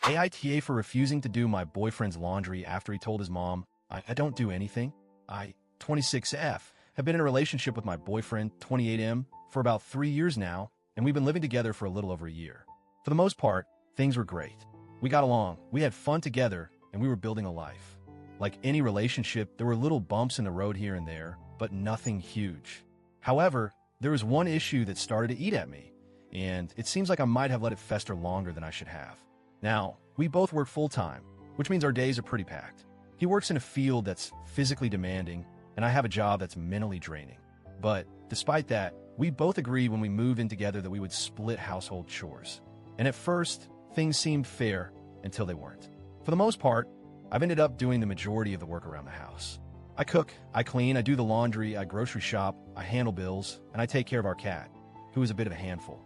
AITA for refusing to do my boyfriend's laundry after he told his mom, I don't do anything. 26F, have been in a relationship with my boyfriend, 28M, for about 3 years now, and we've been living together for a little over a year. For the most part, things were great. We got along, we had fun together, and we were building a life. Like any relationship, there were little bumps in the road here and there, but nothing huge. However, there was one issue that started to eat at me, and it seems like I might have let it fester longer than I should have. Now, we both work full-time, which means our days are pretty packed. He works in a field that's physically demanding, and I have a job that's mentally draining. But despite that, we both agreed when we moved in together that we would split household chores. And at first, things seemed fair until they weren't. For the most part, I've ended up doing the majority of the work around the house. I cook, I clean, I do the laundry, I grocery shop, I handle bills, and I take care of our cat, who is a bit of a handful.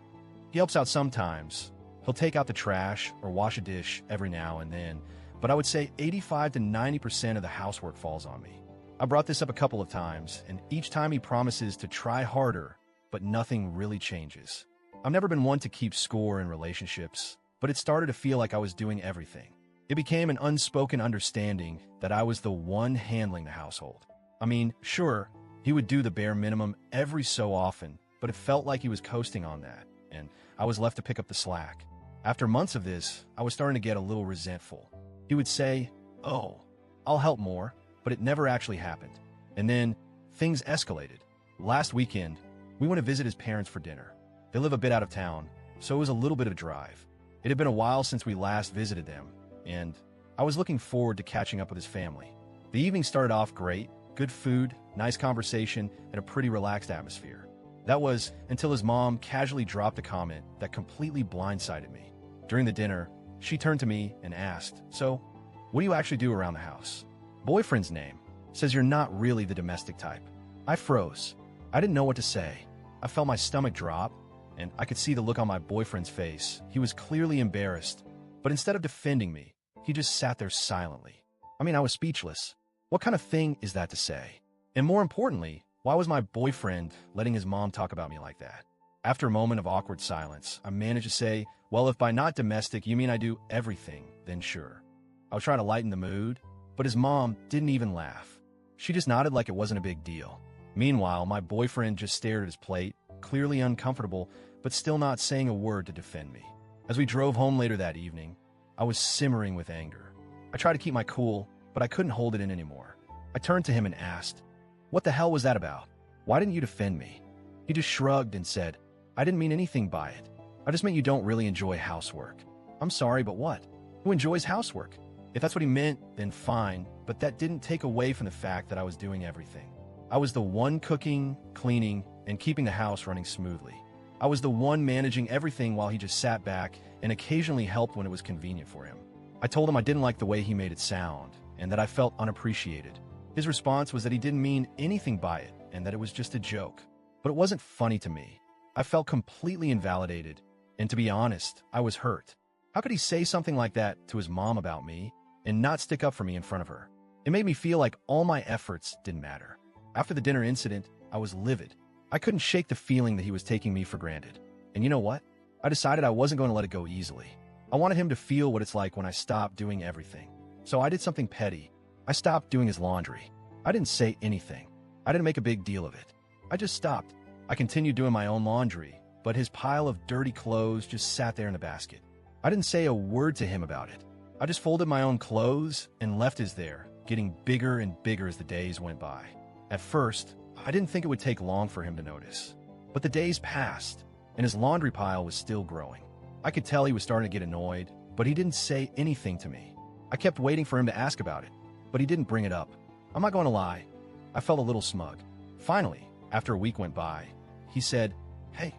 He helps out sometimes. He'll take out the trash or wash a dish every now and then, but I would say 85 to 90% of the housework falls on me. I brought this up a couple of times, and each time he promises to try harder, but nothing really changes. I've never been one to keep score in relationships, but it started to feel like I was doing everything. It became an unspoken understanding that I was the one handling the household. I mean, sure, he would do the bare minimum every so often, but it felt like he was coasting on that, and I was left to pick up the slack. After months of this, I was starting to get a little resentful. He would say, "Oh, I'll help more," but it never actually happened. And then, things escalated. Last weekend, we went to visit his parents for dinner. They live a bit out of town, so it was a little bit of a drive. It had been a while since we last visited them, and I was looking forward to catching up with his family. The evening started off great, good food, nice conversation, and a pretty relaxed atmosphere. That was until his mom casually dropped a comment that completely blindsided me. During the dinner, she turned to me and asked, "So, what do you actually do around the house?" Boyfriend's name says you're not really the domestic type. I froze. I didn't know what to say. I felt my stomach drop, and I could see the look on my boyfriend's face. He was clearly embarrassed, but instead of defending me, he just sat there silently. I mean, I was speechless. What kind of thing is that to say? And more importantly, why was my boyfriend letting his mom talk about me like that? After a moment of awkward silence, I managed to say, "Well, if by not domestic you mean I do everything, then sure." I was trying to lighten the mood, but his mom didn't even laugh. She just nodded like it wasn't a big deal. Meanwhile, my boyfriend just stared at his plate, clearly uncomfortable, but still not saying a word to defend me. As we drove home later that evening, I was simmering with anger. I tried to keep my cool, but I couldn't hold it in anymore. I turned to him and asked, "What the hell was that about? Why didn't you defend me?" He just shrugged and said, "I didn't mean anything by it. I just meant you don't really enjoy housework." I'm sorry, but what? Who enjoys housework? If that's what he meant, then fine, but that didn't take away from the fact that I was doing everything. I was the one cooking, cleaning, and keeping the house running smoothly. I was the one managing everything while he just sat back and occasionally helped when it was convenient for him. I told him I didn't like the way he made it sound, and that I felt unappreciated. His response was that he didn't mean anything by it, and that it was just a joke. But it wasn't funny to me. I felt completely invalidated, and to be honest, I was hurt. How could he say something like that to his mom about me, and not stick up for me in front of her? It made me feel like all my efforts didn't matter. After the dinner incident, I was livid. I couldn't shake the feeling that he was taking me for granted. And you know what? I decided I wasn't going to let it go easily. I wanted him to feel what it's like when I stopped doing everything. So I did something petty. I stopped doing his laundry. I didn't say anything. I didn't make a big deal of it. I just stopped. I continued doing my own laundry, but his pile of dirty clothes just sat there in the basket. I didn't say a word to him about it. I just folded my own clothes and left his there, getting bigger and bigger as the days went by. At first, I didn't think it would take long for him to notice. But the days passed, and his laundry pile was still growing. I could tell he was starting to get annoyed, but he didn't say anything to me. I kept waiting for him to ask about it, but he didn't bring it up. I'm not going to lie, I felt a little smug. Finally, after a week went by, he said, "Hey,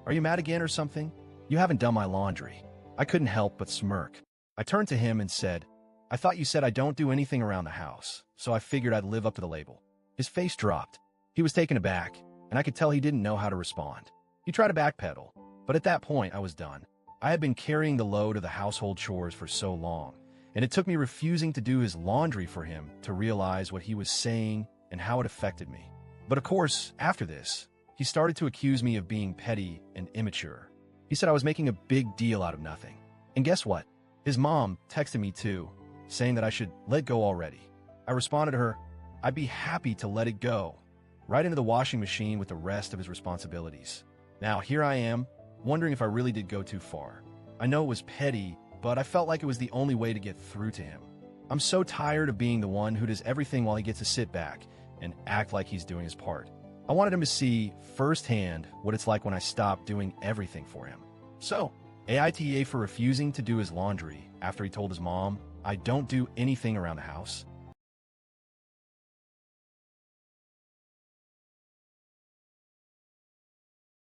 are you mad again or something? You haven't done my laundry." I couldn't help but smirk. I turned to him and said, "I thought you said I don't do anything around the house, so I figured I'd live up to the label." His face dropped. He was taken aback, and I could tell he didn't know how to respond. He tried to backpedal, but at that point I was done. I had been carrying the load of the household chores for so long, and it took me refusing to do his laundry for him to realize what he was saying and how it affected me. But of course, after this, he started to accuse me of being petty and immature. He said I was making a big deal out of nothing. And guess what? His mom texted me too, saying that I should let go already. I responded to her, I'd be happy to let it go, right into the washing machine with the rest of his responsibilities. Now here I am, wondering if I really did go too far. I know it was petty, but I felt like it was the only way to get through to him. I'm so tired of being the one who does everything while he gets to sit back and act like he's doing his part. I wanted him to see firsthand what it's like when I stop doing everything for him. So, AITA for refusing to do his laundry after he told his mom, I don't do anything around the house.